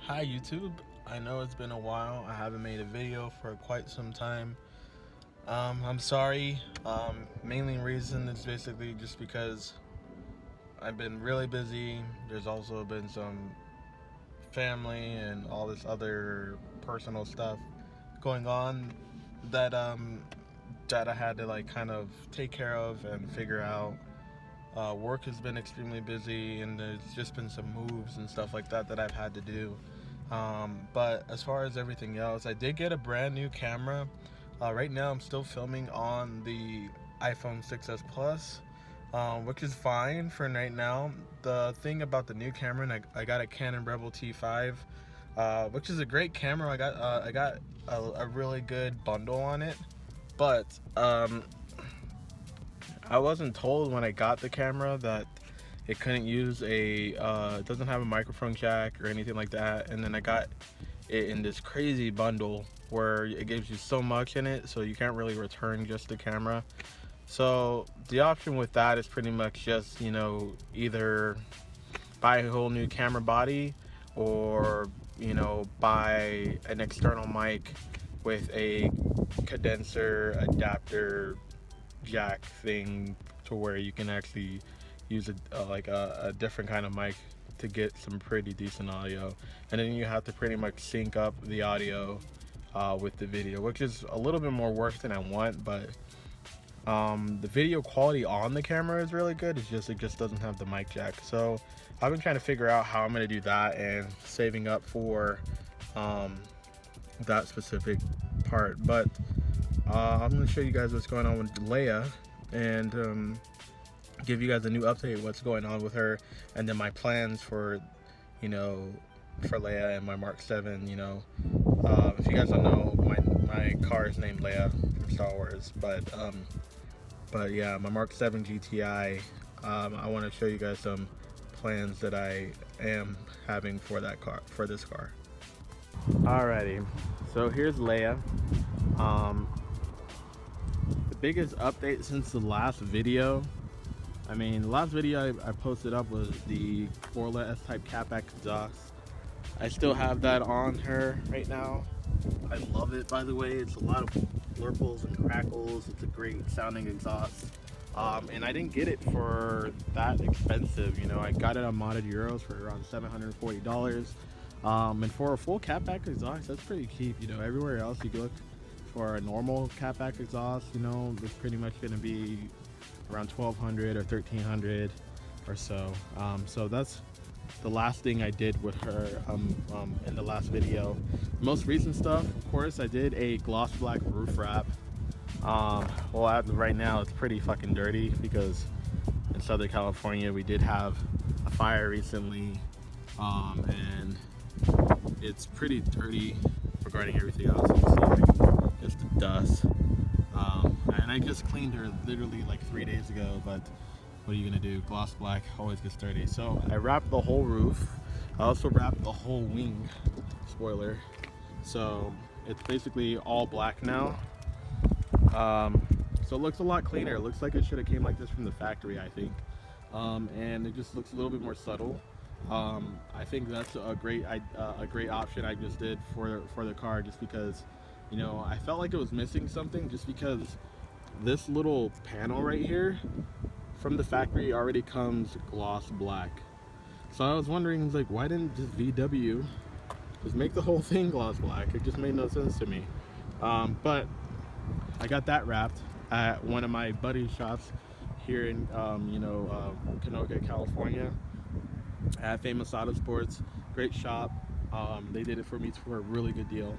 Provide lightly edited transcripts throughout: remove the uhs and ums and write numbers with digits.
Hi YouTube, I know it's been a while. I haven't made a video for quite some time. I'm sorry. Mainly reason is basically just because I've been really busy. There's also been some family and all this other personal stuff going on that that I had to like kind of take care of and figure out. Work has been extremely busy, and there's just been some moves and stuff like that that I've had to do. But as far as everything else, I did get a brand new camera. Right now, I'm still filming on the iPhone 6s Plus, which is fine for right now. The thing about the new camera, and I got a Canon Rebel T5, which is a great camera. I got a really good bundle on it, but I wasn't told when I got the camera that it couldn't use it doesn't have a microphone jack or anything like that. And then I got it in this crazy bundle where it gives you so much in it, so you can't really return just the camera. So the option with that is pretty much just, either buy a whole new camera body or, buy an external mic with a condenser adapter jack thing to where you can actually use a different kind of mic to get some pretty decent audio, and then you have to pretty much sync up the audio with the video, which is a little bit more work than I want. But the video quality on the camera is really good. It just doesn't have the mic jack. So I've been trying to figure out how I'm going to do that and saving up for that specific part. But I'm going to show you guys what's going on with Leia, and give you guys a new update what's going on with her, and then my plans for for Leia and my Mark 7. If you guys don't know, my car is named Leia from Star Wars, but yeah, my Mark 7 GTI. I want to show you guys some plans that I am having for this car. Alrighty, so here's Leia. The biggest update since the last video, the last video I posted up was the Orla S-Type catback exhaust. I still have that on her right now. I love it, by the way. It's a lot of blurples and crackles. It's a great sounding exhaust. And I didn't get it for that expensive. I got it on Modded Euros for around $740. And for a full catback exhaust, that's pretty cheap. Everywhere else you look for a normal catback exhaust, it's pretty much going to be around $1,200 or $1,300 or so. So that's the last thing I did with her in the last video. Most recent stuff, of course, I did a gloss black roof wrap. Well, as of right now, it's pretty fucking dirty because in Southern California we did have a fire recently, and it's pretty dirty regarding everything else. You can see like just the dust. And I just cleaned her literally like 3 days ago, but what are you gonna do? Gloss black always gets dirty. So I wrapped the whole roof. I also wrapped the whole wing spoiler. So it's basically all black now. So it looks a lot cleaner. It looks like it should have came like this from the factory, I think. And it just looks a little bit more subtle. I think that's a great option I just did for the car, just because I felt like it was missing something, just because this little panel right here from the factory already comes gloss black. So I was wondering, like, why didn't just VW just make the whole thing gloss black? It just made no sense to me. But I got that wrapped at one of my buddy's shops here in Canoga, California, at Famous Auto Sports. Great shop. They did it for me for a really good deal.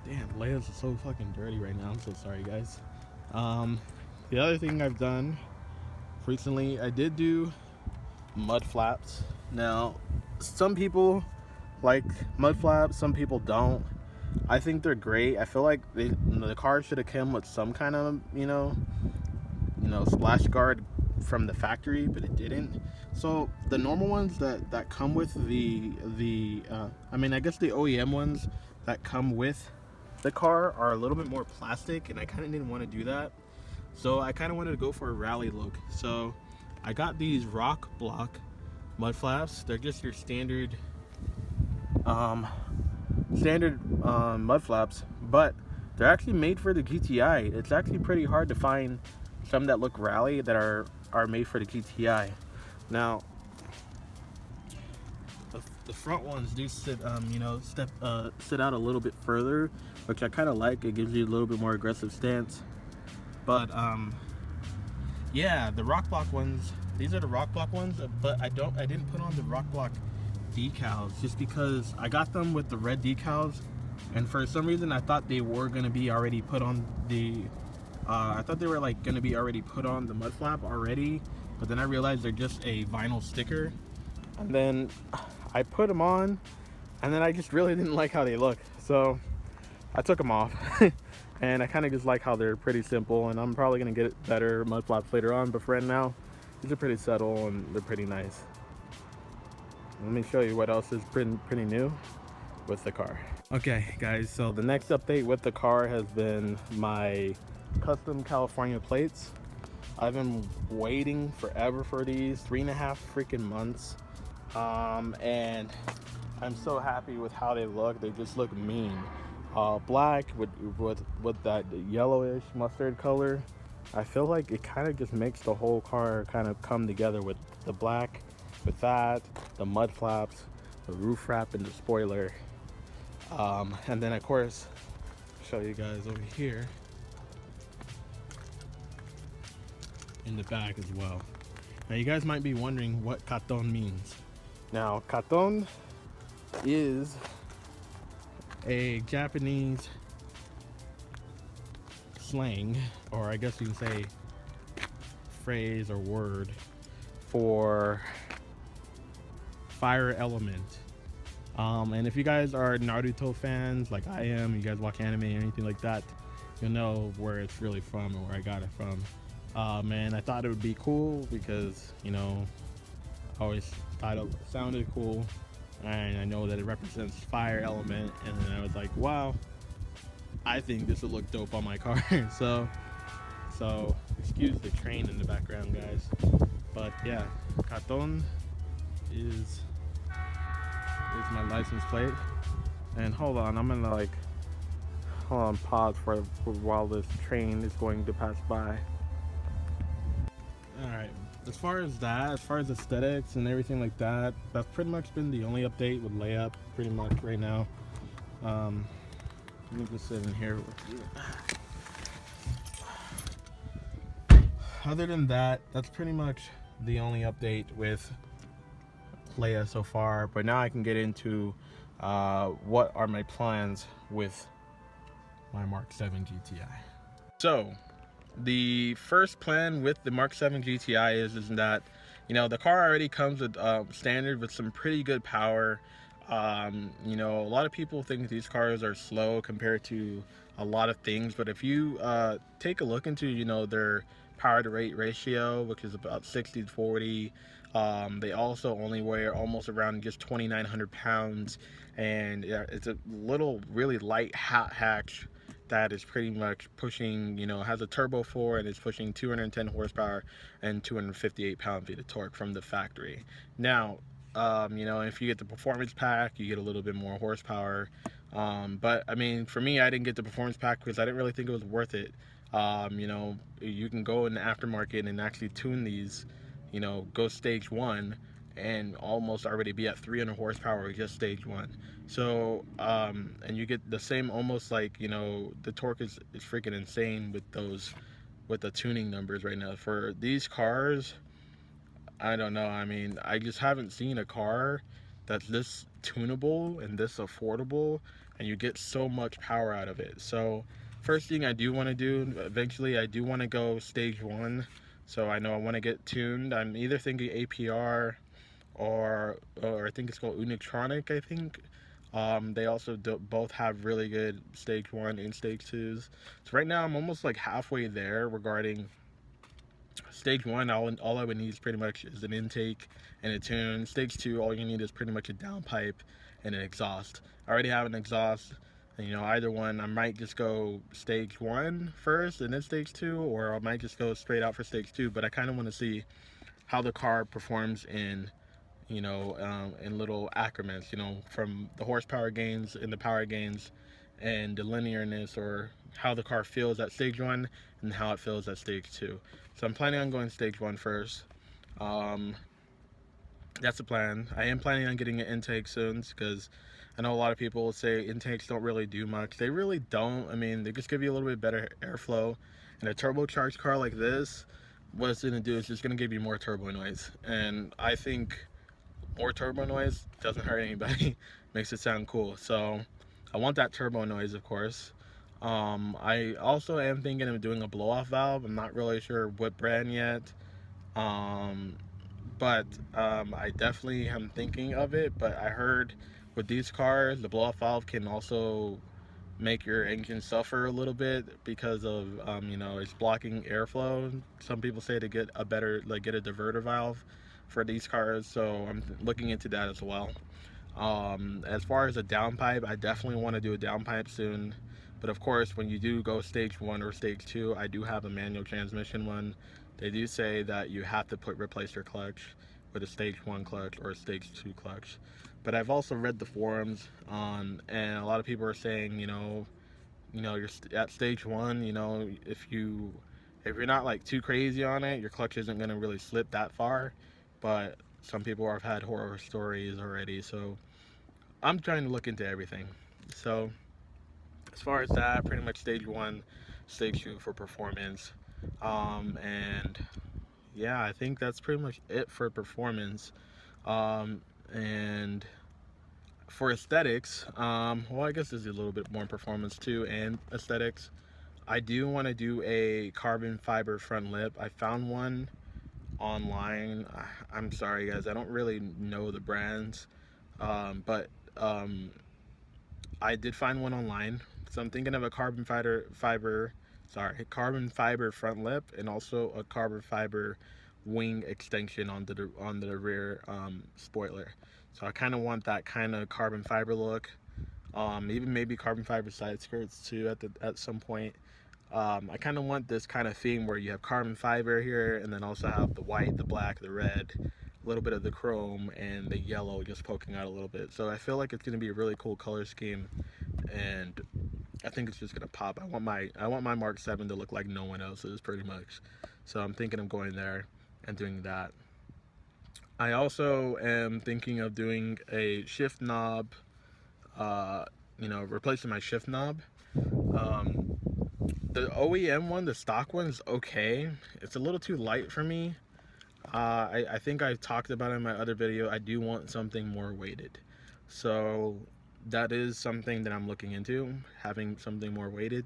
Damn, Leia's so fucking dirty right now. I'm so sorry, guys. The other thing I've done recently, I did do mud flaps. Now, some people like mud flaps, some people don't. I think they're great. I feel like the car should have come with some kind of splash guard from the factory, but it didn't. So the normal ones that come with I guess the OEM ones that come with the car are a little bit more plastic, and I kind of didn't want to do that. So I kind of wanted to go for a rally look. So I got these rock block mud flaps. They're just your standard um, standard mud flaps, but they're actually made for the GTI. It's actually pretty hard to find some that look rally that are made for the GTI. Now, the front ones do sit, you know, sit out a little bit further, which I kind of like. It gives you a little bit more aggressive stance. But yeah, the rock block ones. These are the rock block ones, but I didn't put on the rock block decals just because I got them with the red decals, and for some reason I thought they were gonna be already put on the. I thought they were like gonna be already put on the mud flap already, but then I realized they're just a vinyl sticker. And then I put them on, and then I just really didn't like how they look, so I took them off. And I kind of just like how they're pretty simple, and I'm probably gonna get better mud flaps later on, but for right now these are pretty subtle and they're pretty nice. Let me show you what else is pretty new with the car. Okay guys, so the next update with the car has been my custom California plates. I've been waiting forever for these, 3.5 freaking months. And I'm so happy with how they look. They just look mean. Black with that yellowish mustard color. I feel like it kind of just makes the whole car kind of come together with the black, with that, the mud flaps, the roof wrap, and the spoiler. And then of course, show you guys over here in the back as well. Now you guys might be wondering what cartón means. Now cartón is a Japanese slang, or I guess you can say phrase or word for fire element. And if you guys are Naruto fans like I am, you guys watch anime or anything like that, you'll know where it's really from or where I got it from. And I thought it would be cool because, you know, I always thought it sounded cool, and I know that it represents fire element, and then I was like, wow, I think this would look dope on my car. so excuse the train in the background, guys, but yeah, cartón is my license plate. And hold on, I'm gonna like pause for while this train is going to pass by. All right, as far as aesthetics and everything like that, that's pretty much been the only update with layup pretty much right now. Let me just sit in here with you. Other than that, that's pretty much the only update with Leia so far, but now I can get into what are my plans with my Mark 7 GTI. So the first plan with the Mark 7 GTI is that, you know, the car already comes with standard with some pretty good power. You know, a lot of people think these cars are slow compared to a lot of things, but if you take a look into, you know, their power to weight ratio, which is about 60-40, they also only weigh almost around just 2,900 pounds, and yeah, it's a little really light hatch that is pretty much pushing, you know, has a turbo 4 and is pushing 210 horsepower and 258 pound-feet of torque from the factory. Now, you know, if you get the performance pack, you get a little bit more horsepower. But I mean, for me, I didn't get the performance pack because I didn't really think it was worth it. You know, you can go in the aftermarket and actually tune these, you know, go stage 1 and almost already be at 300 horsepower with just stage 1. So, and you get the same, almost like, you know, the torque is freaking insane with those, with the tuning numbers right now. For these cars, I don't know. I mean, I just haven't seen a car that's this tunable and this affordable, and you get so much power out of it. So, first thing I do want to do, eventually, I do want to go stage 1. So I know I want to get tuned. I'm either thinking APR or I think it's called Unitronic, I think. They also both have really good stage 1 and stage 2s. So right now I'm almost like halfway there regarding stage 1. All I would need is pretty much is an intake and a tune. Stage 2, all you need is pretty much a downpipe and an exhaust. I already have an exhaust, and you know, either one, I might just go stage 1 first and then stage 2, or I might just go straight out for stage 2. But I kind of want to see how the car performs in, in little accrements, from the horsepower gains and the power gains and the linearness, or how the car feels at stage one and how it feels at stage two. So I'm planning on going stage one first. Um, that's the plan. I am planning on getting an intake soon because I know a lot of people say intakes don't really do much. They really don't. I mean, they just give you a little bit better airflow. And a turbocharged car like this, what it's going to do is just going to give you more turbo noise. And I think more turbo noise doesn't hurt anybody. Makes it sound cool. So I want that turbo noise, of course. I also am thinking of doing a blow-off valve. I'm not really sure what brand yet. Um, but I definitely am thinking of it. But I heard with these cars, the blow-off valve can also make your engine suffer a little bit because of it's blocking airflow. Some people say to get a better, like, get a diverter valve for these cars, so I'm looking into that as well. As far as a downpipe, I definitely want to do a downpipe soon. But of course, when you do go stage one or stage two, I do have a manual transmission one. They do say that you have to replace your clutch with a stage one clutch or a stage two clutch. But I've also read the forums and a lot of people are saying, you're at stage one. If you're not like too crazy on it, your clutch isn't gonna really slip that far. But some people have had horror stories already, so I'm trying to look into everything. So as far as that, pretty much stage one, stage two for performance, and yeah, I think that's pretty much it for performance. And for aesthetics, well, I guess there's a little bit more performance too, and aesthetics. I do want to do a carbon fiber front lip. I found one online. I'm sorry, guys, I don't really know the brands, but um, I did find one online. So I'm thinking of a carbon fiber front lip, and also a carbon fiber wing extension onto the rear spoiler. So I kind of want that kind of carbon fiber look. Even maybe carbon fiber side skirts too at some point. I kind of want this kind of theme where you have carbon fiber here, and then also have the white, the black, the red, a little bit of the chrome, and the yellow just poking out a little bit. So I feel like it's going to be a really cool color scheme, and I think it's just going to pop. I want my Mark 7 to look like no one else's, pretty much. So I'm thinking of going there and doing that. I also am thinking of doing a shift knob, replacing my shift knob. Um, the OEM one, the stock one, is okay. It's a little too light for me. I think I talked about it in my other video. I do want something more weighted. So that is something that I'm looking into, having something more weighted.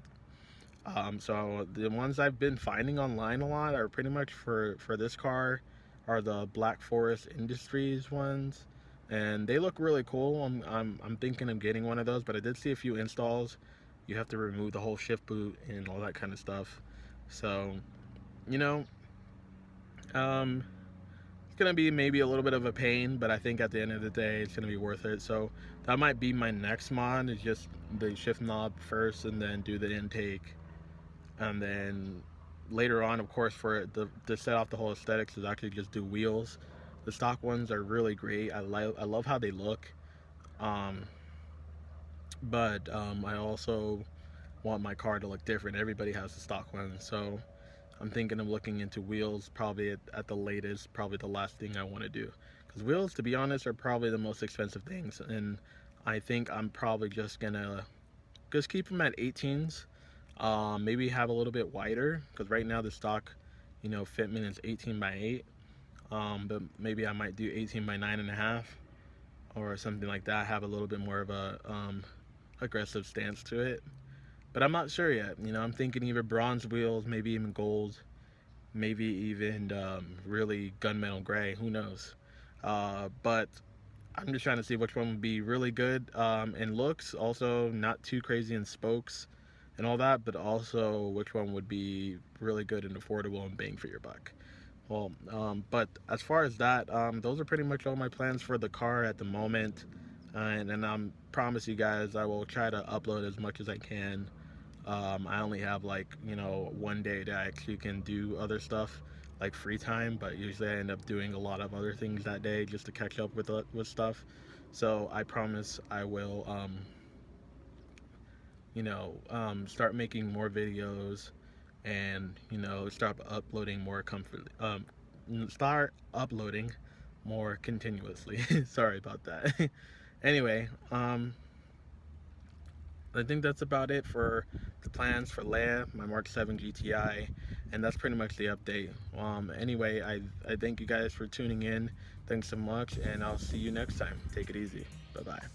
So the ones I've been finding online a lot are pretty much for this car are the Black Forest Industries ones, and they look really cool. I'm thinking of getting one of those, but I did see a few installs. You have to remove the whole shift boot and all that kind of stuff. So, you know, um, it's gonna be maybe a little bit of a pain, but I think at the end of the day, it's gonna be worth it. So that might be my next mod, is just the shift knob first, and then do the intake, and then later on, of course, for to set off the whole aesthetics, is actually just do wheels. The stock ones are really great. I love how they look. Um, but I also want my car to look different. Everybody has the stock ones, so I'm thinking of looking into wheels probably at the latest, probably the last thing I want to do. Because wheels, to be honest, are probably the most expensive things, and I think I'm probably just gonna just keep them at 18s. Maybe have a little bit wider, because right now the stock, fitment is 18 by 8. But maybe I might do 18 by 9.5 or something like that. Have a little bit more of a aggressive stance to it. But I'm not sure yet. I'm thinking either bronze wheels, maybe even gold, maybe even really gunmetal gray. Who knows? But I'm just trying to see which one would be really good in looks, also not too crazy in spokes and all that, but also which one would be really good and affordable and bang for your buck. Well, but as far as that, those are pretty much all my plans for the car at the moment. And I promise you guys I will try to upload as much as I can. I only have, like, one day that I actually can do other stuff like free time, but usually I end up doing a lot of other things that day just to catch up with stuff. So I promise I will start making more videos, and start uploading more start uploading more continuously. Sorry about that. Anyway, I think that's about it for the plans for Leia, my Mark 7 GTI, and that's pretty much the update. Anyway, I thank you guys for tuning in. Thanks so much, and I'll see you next time. Take it easy. Bye bye.